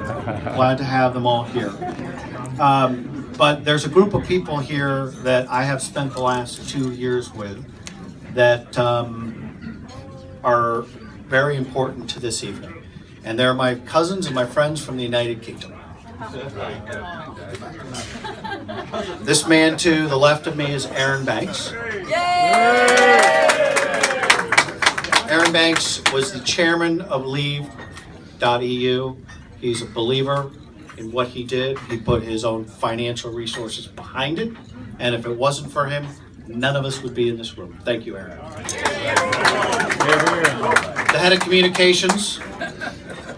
Glad to have them all here. But there's a group of people here that I have spent the last 2 years with that are very important to this evening. And they're my cousins and my friends from the United Kingdom. This man to the left of me is Aaron Banks. Aaron Banks was the chairman of Leave.eu. He's a believer in what he did. He put his own financial resources behind it. And if it wasn't for him, none of us would be in this room. Thank you, Aaron. The head of communications,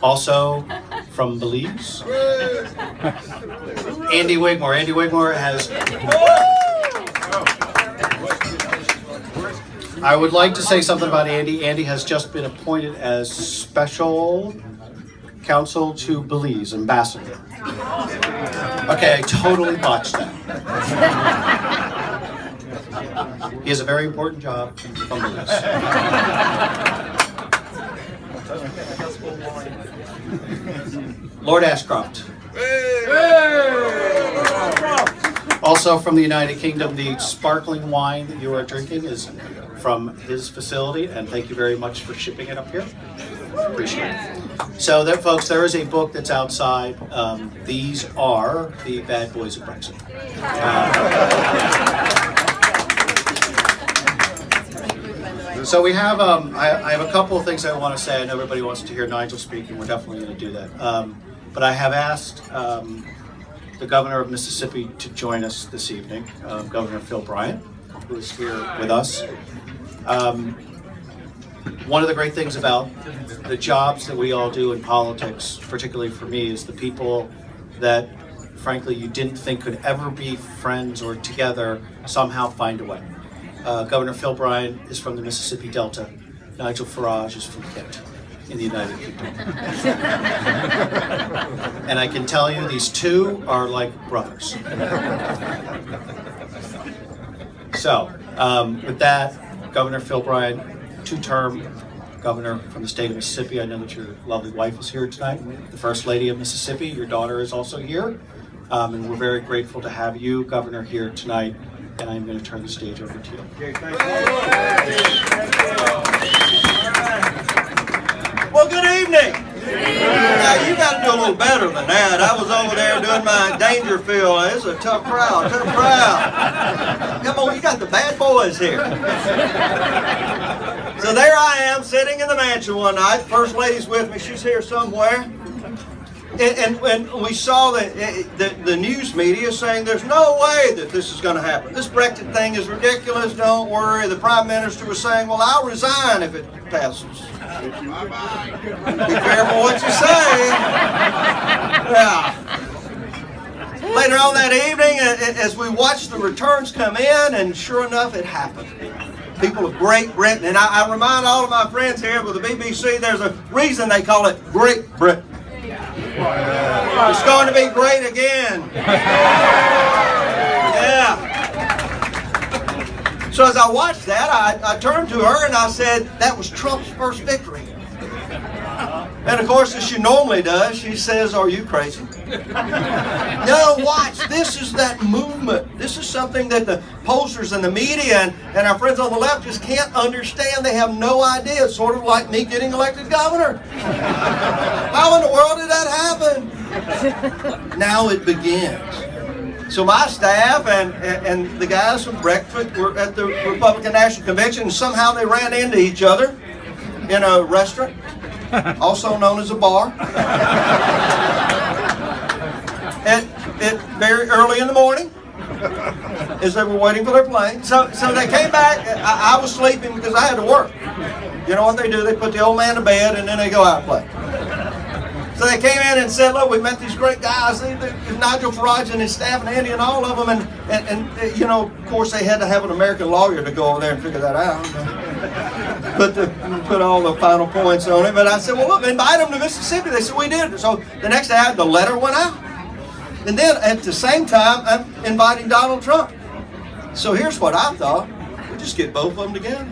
also from Belize, Andy Wigmore. Andy Wigmore has... I would like to say something about Andy. Andy has just been appointed as special counsel to Belize, ambassador. Okay, I totally botched that. He has a very important job from Belize. Lord Ashcroft. Also from the United Kingdom, the sparkling wine that you are drinking is from his facility, and thank you very much for shipping it up here. Appreciate it. So there, folks, there is a book that's outside. These are the bad boys of Brexit. So we have, I have a couple of things I want to say. I know everybody wants to hear Nigel speak, and we're definitely going to do that. But I have asked the governor of Mississippi to join us this evening, Governor Phil Bryant, who is here with us. One of the great things about the jobs that we all do in politics, particularly for me, is the people that, frankly, you didn't think could ever be friends or together somehow find a way. Governor Phil Bryant is from the Mississippi Delta. Nigel Farage is from Kent in the United Kingdom. And I can tell you these two are like brothers. So, with that, Governor Phil Bryant, two-term governor from the state of Mississippi. I know that your lovely wife is here tonight, the First Lady of Mississippi. Your daughter is also here. And we're very grateful to have you, Governor, here tonight. And I'm going to turn the stage over to you. Okay, thank you. Well, good evening. Now, you got to do a little better than that. I was over there doing my Dangerfield. It's a tough crowd, tough crowd. Come on, you got the bad boys here. So there I am, sitting in the mansion one night. First Lady's with me. She's here somewhere. And we saw the news media saying there's no way that this is going to happen. This Brexit thing is ridiculous. Don't worry. The Prime Minister was saying, well, I'll resign if it passes. Be careful what you say. Yeah. Later on that evening, as we watched the returns come in, and sure enough, it happened. People of Great Britain, and I remind all of my friends here with the BBC, there's a reason they call it Great Britain. It's going to be great again. Yeah. So as I watched that, I turned to her and I said, that was Trump's first victory. And of course, as she normally does, she says, are you crazy? No, watch. This is that movement. This is something that the pollsters and the media and our friends on the left just can't understand. They have no idea. It's sort of like me getting elected governor. How in the world did that happen? Now it begins. So my staff and the guys from Breakfast were at the Republican National Convention, and somehow they ran into each other in a restaurant, also known as a bar, at very early in the morning, as they were waiting for their plane. So they came back. I was sleeping because I had to work. You know what they do? They put the old man to bed and then they go out and play. So they came in and said, look, we met these great guys, Nigel Farage and his staff and Andy and all of them, and you know, of course they had to have an American lawyer to go over there and figure that out. Put all the final points on it. But I said, well, look, invite them to Mississippi. They said, we did. So the next day the letter went out. And then at the same time, I'm inviting Donald Trump. So here's what I thought. We'll just get both of them together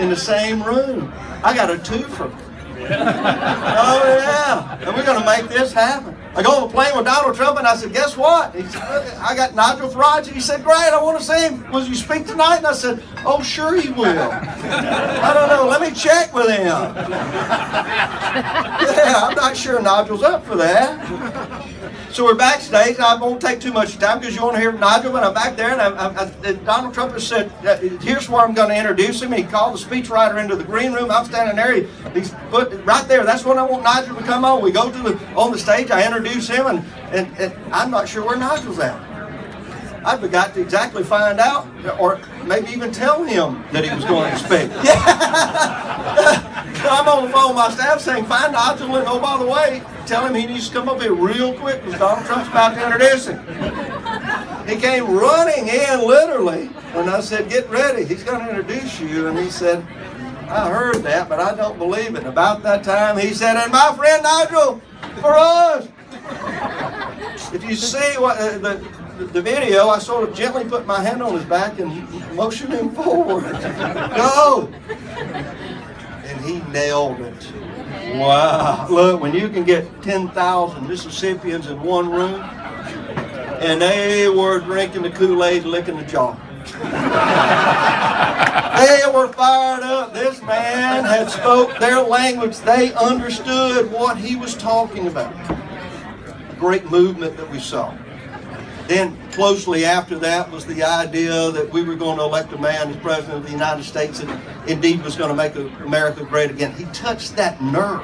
in the same room. I got a twofer. Oh, yeah. And we're going to make this happen. I go on a plane with Donald Trump, and I said, guess what? He said, I got Nigel Farage. He said, great, I want to see him. Will you speak tonight? And I said, oh, sure he will. I don't know. Let me check with him. Yeah, I'm not sure Nigel's up for that. So we're backstage, and I won't take too much time because you want to hear from Nigel, but I'm back there, and Donald Trump has said, here's where I'm going to introduce him. He called the speechwriter into the green room. I'm standing there. He's put right there. That's when I want Nigel to come on. We go on the stage. I introduce him, and I'm not sure where Nigel's at. I forgot to exactly find out, or maybe even tell him that he was going to speak. Yeah. I'm on the phone with my staff saying, find Nigel, and oh, by the way, tell him he needs to come up here real quick because Donald Trump's about to introduce him. He came running in, literally, and I said, get ready, he's going to introduce you. And he said, I heard that, but I don't believe it. And about that time, he said, and my friend Nigel Farage. If you see what the video, I sort of gently put my hand on his back and motioned him forward. Go! And he nailed it. Wow. Look, when you can get 10,000 Mississippians in one room, and they were drinking the Kool-Aid, licking the jaw. They were fired up. This man had spoke their language. They understood what he was talking about. A great movement that we saw. Then closely after that was the idea that we were going to elect a man as president of the United States that indeed was going to make America great again. He touched that nerve,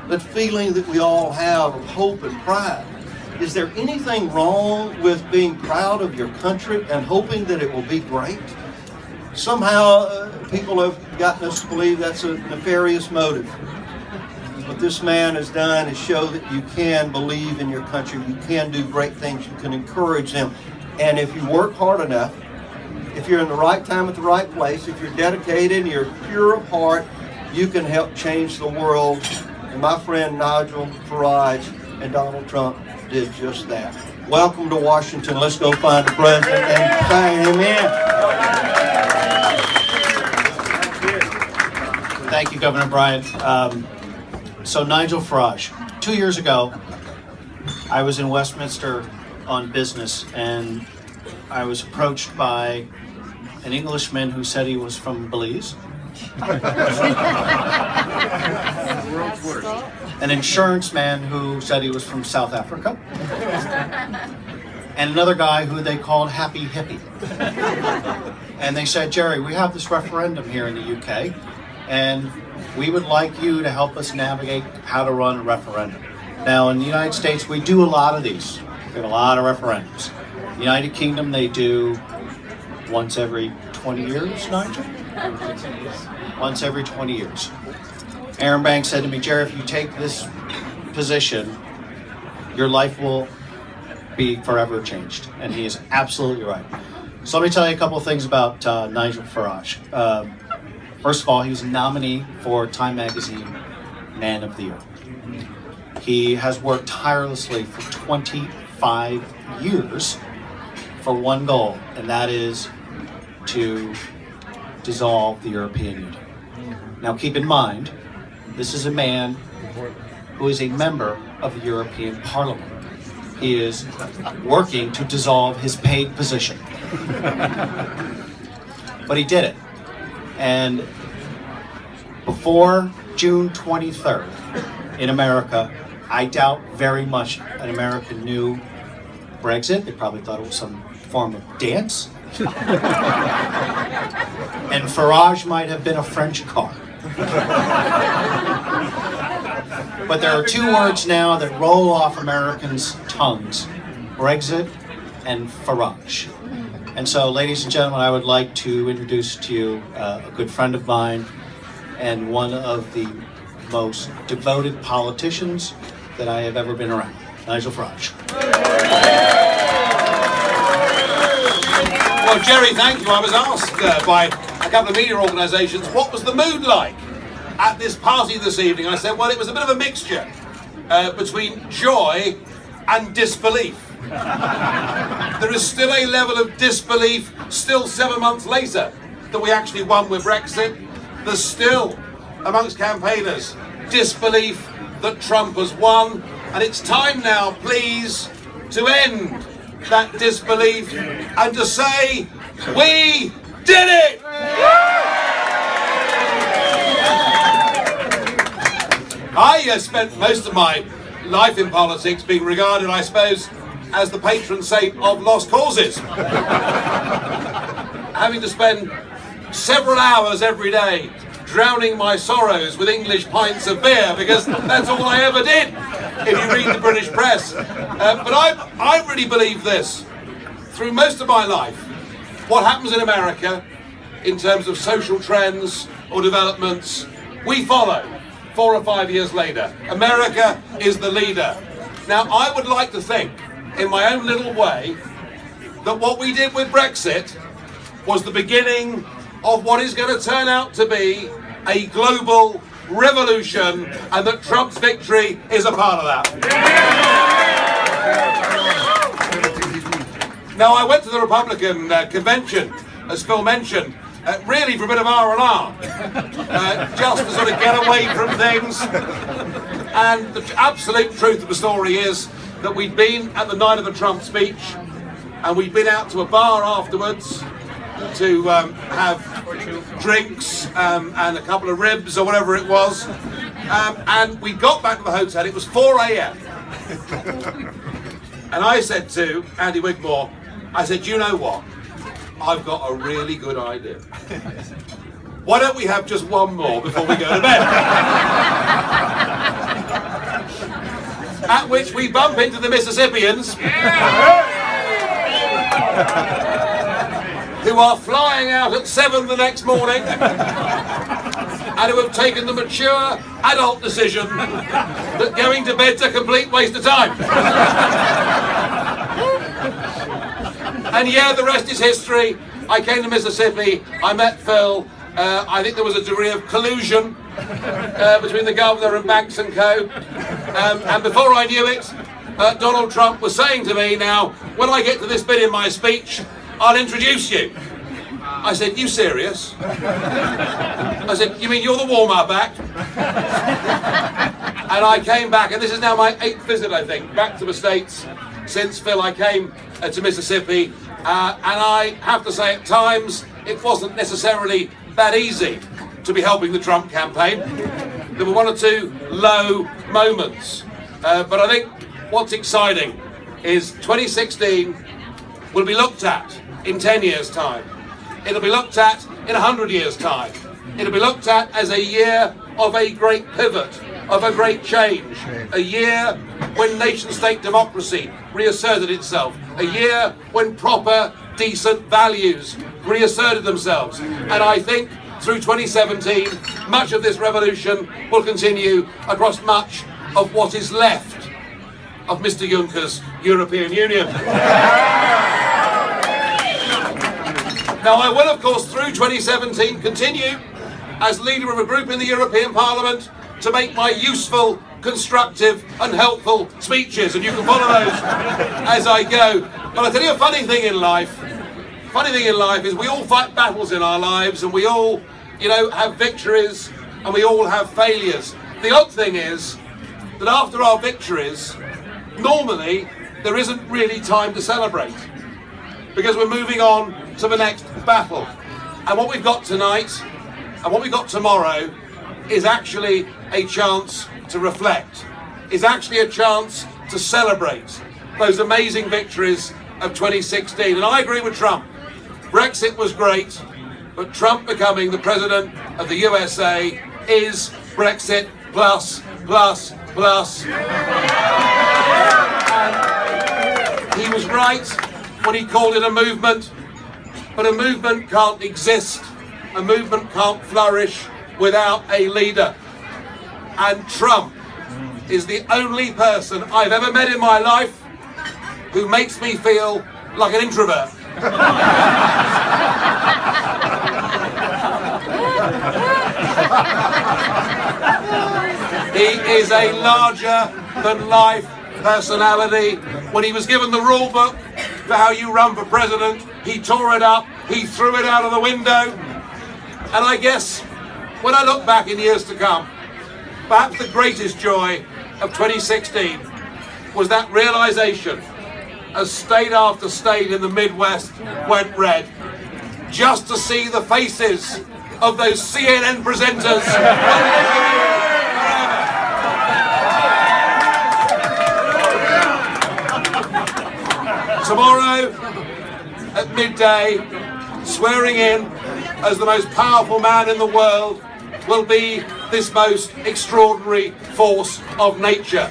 that feeling that we all have of hope and pride. Is there anything wrong with being proud of your country and hoping that it will be great? Somehow people have gotten us to believe that's a nefarious motive. What this man has done is show that you can believe in your country, you can do great things, you can encourage them. And if you work hard enough, if you're in the right time at the right place, if you're dedicated and you're pure of heart, you can help change the world. And my friend Nigel Farage and Donald Trump did just that. Welcome to Washington. Let's go find the president and sign him in. Thank you, Governor Bryant. So Nigel Farage, 2 years ago, I was in Westminster on business, and I was approached by an Englishman who said he was from Belize, an insurance man who said he was from South Africa, and another guy who they called Happy Hippie. And they said, Jerry, we have this referendum here in the UK, and we would like you to help us navigate how to run a referendum. Now, in the United States, we do a lot of these. We have a lot of referendums. United Kingdom, they do once every 20 years, Nigel? Once every 20 years. Aaron Banks said to me, Jerry, if you take this position, your life will be forever changed. And he is absolutely right. So let me tell you a couple of things about Nigel Farage. First of all, he was a nominee for Time Magazine Man of the Year. He has worked tirelessly for 25 years for one goal, and that is to dissolve the European Union. Now keep in mind, this is a man who is a member of the European Parliament. He is working to dissolve his paid position. But he did it. And before June 23rd in America, I doubt very much an American knew Brexit. They probably thought it was some form of dance. And Farage might have been a French car. But there are two words now that roll off Americans' tongues: Brexit and Farage. And so, ladies and gentlemen, I would like to introduce to you a good friend of mine and one of the most devoted politicians that I have ever been around, Nigel Farage. Well, Jerry, thank you. I was asked by a couple of media organisations, what was the mood like at this party this evening? I said, well, it was a bit of a mixture between joy and disbelief. There is still a level of disbelief, still 7 months later, that we actually won with Brexit. There's still, amongst campaigners, disbelief that Trump has won. And it's time now, please, to end that disbelief and to say, we did it! I spent most of my life in politics being regarded, I suppose, as the patron saint of lost causes. Having to spend several hours every day drowning my sorrows with English pints of beer, because that's all I ever did, if you read the British press. But I really believe this. Through most of my life, what happens in America in terms of social trends or developments, we follow 4 or 5 years later. America is the leader. Now, I would like to think, in my own little way, that what we did with Brexit was the beginning of what is going to turn out to be a global revolution, and that Trump's victory is a part of that. Now, I went to the Republican convention, as Phil mentioned, really for a bit of R&R, just to sort of get away from things. And the absolute truth of the story is that we'd been at the night of the Trump speech, and we'd been out to a bar afterwards to have drinks and a couple of ribs or whatever it was. And we got back to the hotel, it was 4 a.m. And I said to Andy Wigmore, I said, you know what? I've got a really good idea. Why don't we have just one more before we go to bed? At which we bump into the Mississippians, who are flying out at 7 the next morning, and who have taken the mature adult decision that going to bed's a complete waste of time. And yeah, the rest is history. I came to Mississippi, I met Phil, I think there was a degree of collusion between the governor and Banks and Co. And before I knew it, Donald Trump was saying to me, now, when I get to this bit in my speech, I'll introduce you. I said, you serious? I said, you mean you're the warm-up act? And I came back, and this is now my 8th visit, I think, back to the States since Phil I came to Mississippi. And I have to say, at times, it wasn't necessarily that easy to be helping the Trump campaign. There were 1 or 2 low moments. But I think what's exciting is 2016 will be looked at in 10 years' time. It'll be looked at in 100 years' time. It'll be looked at as a year of a great pivot, of a great change. A year when nation-state democracy reasserted itself. A year when proper, decent values reasserted themselves. And I think through 2017, much of this revolution will continue across much of what is left of Mr. Juncker's European Union. Now, I will, of course, through 2017 continue as leader of a group in the European Parliament to make my useful, constructive and helpful speeches, and you can follow those as I go. But I tell you a funny thing in life is we all fight battles in our lives, and we all, have victories, and we all have failures. The odd thing is that after our victories, normally there isn't really time to celebrate, because we're moving on to the next battle. And what we've got tonight and what we've got tomorrow is actually a chance to reflect, is actually a chance to celebrate those amazing victories of 2016. And I agree with Trump. Brexit was great, but Trump becoming the president of the USA is Brexit plus. And he was right when he called it a movement, but a movement can't exist, a movement can't flourish without a leader. And Trump is the only person I've ever met in my life who makes me feel like an introvert. He is a larger than life personality. When he was given the rule book for how you run for president, he tore it up, he threw it out of the window. And I guess when I look back in years to come, perhaps the greatest joy of 2016 was that realization as state after state in the Midwest went red, just to see the faces of those CNN presenters. Tomorrow at midday, swearing in as the most powerful man in the world will be this most extraordinary force of nature.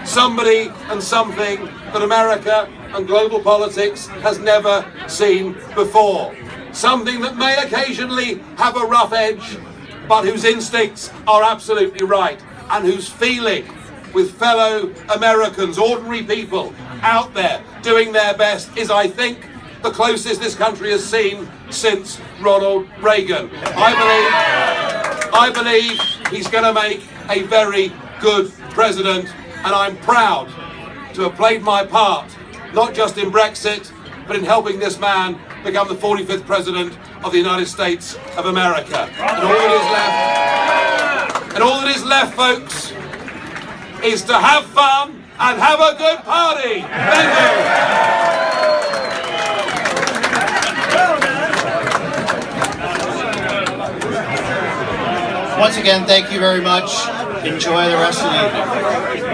Somebody and something that America and global politics has never seen before. Something that may occasionally have a rough edge, but whose instincts are absolutely right, and whose feeling with fellow Americans, ordinary people out there doing their best, is, I think, the closest this country has seen since Ronald Reagan. I believe he's going to make a very good president, and I'm proud to have played my part, not just in Brexit, but in helping this man become the 45th president of the United States of America. And all that is left, folks, is to have fun and have a good party. Thank Once again, thank you very much. Enjoy the rest of the evening.